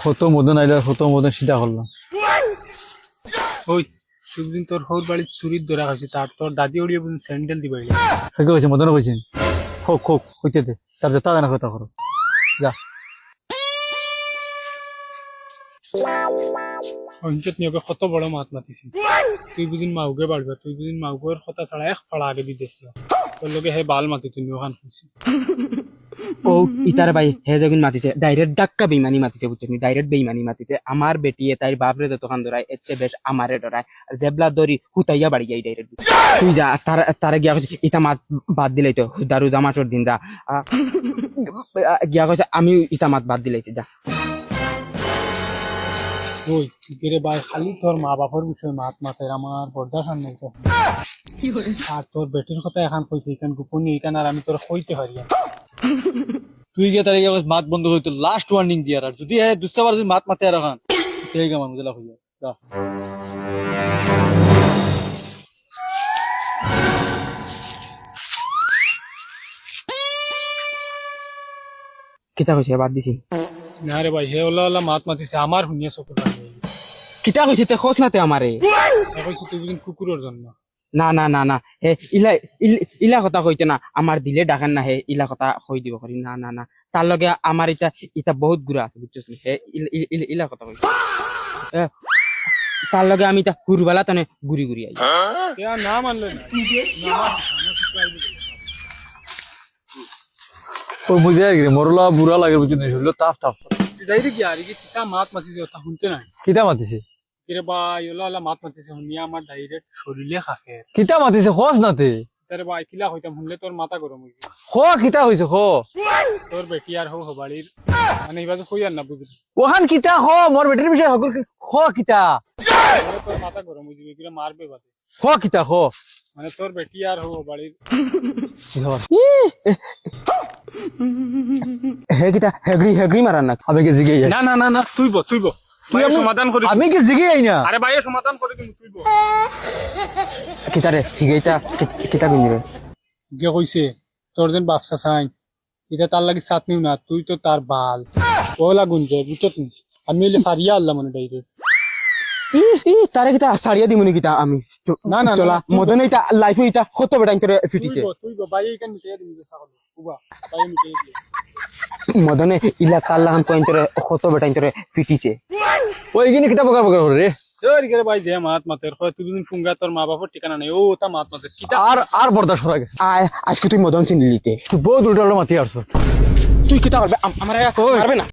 কত মদন আইলো কত মদন সিধা করলাম। ওই সুদিন তোর হৌর বাড়ির চুরির ধরা হয়েছে তার তোর দাদি উড়িয়ে বলুন স্যান্ডেল দিবে কাকে কইছে মদন কইছেন হোক হোক হইতে দে তার যে তা জানা কথা করো যা। অঞ্চত নিয়োগে কত বড় মাত মাতিছি তুই বুদিন মাউগে বাড়বে তুই বুদিন মাউগের কথা ছাড়া এক ফাড়া আগে দিতেছিল তোর লগে হে বাল মাতি তুমি ওখান খুঁজছি ও ইতার ভাই হে যখন মাতিছে ডাইরেক্ট ডাক্কা বেইমানি মাতিছে বুঝছেন ডাইরেক্ট বেইমানি মাতিছে আমার বেটিয়ে তাই বাপরে যতক্ষণ ধরায় এতে বেশ আমারে ডরায় আর জেবলা দরি হুতাইয়া বাড়ি যাই ডাইরেক্ট তুই যা তারে গিয়া কইছে ইটা মাত বাদ দিলাই তো দারু জামাটোর দিন যা গিয়া কইছে আমি ইটা মাত বাদ দিলাইছি যা। ওই রে ভাই খালি তোর মা বাপর বিষয়ে মাত মাতের আমার বরদাস্ত নেই তো আর তোর বেটির কথা এখন কইছে এখান গোপনীয় এখান আর আমি তোর কইতে পারি না। তুই গিয়ে তার মাত বন্ধ হইতো লাস্ট ওয়ার্নিং দিয়ার আর যদি দুসরা বার যদি মাত মাতে আর খান ঠিক আমার মজা হইয়া যা। কিতা কইছে বাদ দিছি না রে ভাই হে ওলা মাত মাতিছে আমার শুনিয়ে চকুর পানি হয়ে গেছে। কিতা কইছে তে খোঁজ নাতে আমারে হে কইছে তুই বুদিন কুকুরের জন্য না না না না হে ইলা কথা কইতে না আমার দিলে ডাকেন না হে ইলা কথা কই দিব করি না না না তার লগে আমার ইটা ইটা বহুত গুড়া আছে বুঝছিস হে ইলা কথা কইছে তার লগে আমি তা হুরবালা তনে গুড়ি গুড়ি আই না মানলে না ওই বুঝে আর কি মরলা বুড়া লাগে বুঝতে হইলো তাফ তাফ ডাইরেক্ট গিয়া আর কি কিতা মাত মাতিছে ওটা শুনতে নাই কিতা মাতিছে কিরে ভাই ওলা মাত মাতিছে শুনিয়া আমার ডাইরেক্ট শরীরে খাকে কিতা মাতিছে খোঁজ নাতে তারে ভাই কিলা হইতাম শুনলে তোর মাথা গরম হইবে খ কিতা হইছে খ তোর বেটি আর হো বাড়ির মানে এবার তো কই আর না বুঝলি ওখান কিতা খ মোর বেটির বিষয় হকর খ কিতা তোর মাথা গরম হয়ে যাবে কিরা মারবে বাদে খ কিতা খ মানে তোর বেটি আর হো বাড়ির হে কিতা হেগড়ি হেগড়ি মারান না আমি কি জিগে না না না না তুই বল তুই সমাধান করে আমি কি জিগে আই না আরে ভাই সমাধান করে দিমু তুই বল কিতা রে সিগাইতা কিতা কইনি রে কে কইছে তোর দিন বাপসা চাই এটা তার লাগি সাথ নিও না তুই তো তার বাল ওলা গুঞ্জে বুঝছত আমি হইলে ফারিয়া আল্লাহ মানে ডাইরেক্ট তারে কিতা সারিয়া দিমুনি কিতা আমি না, না, চলা না, মদন ইটা লাইফ ইটা কত বেটা ইন্তরে ফিটিছে তুই ভাই এইখান মিটাইয়া দিবি যে ছাগল উবা ভাই মিটাইয়া দিবি মদনে ইলা কাল লাগান কইন্তরে কত বেটা ইন্তরে ফিটিছে ওই গিনি কিতা বকা বকা করে রে তোর কে ভাই যে মাত মাতের কয় তুই দিন ফুঙ্গা তোর মা বাবার ঠিকানা নাই ও তা মাত মাতের কিতা আর বরদাস্ত করা গেছে আয় আজকে তুই মদন চিনলিতে তুই বহুত উল্টা মাতি আসছ তুই কিতা করবে আমার মারবে না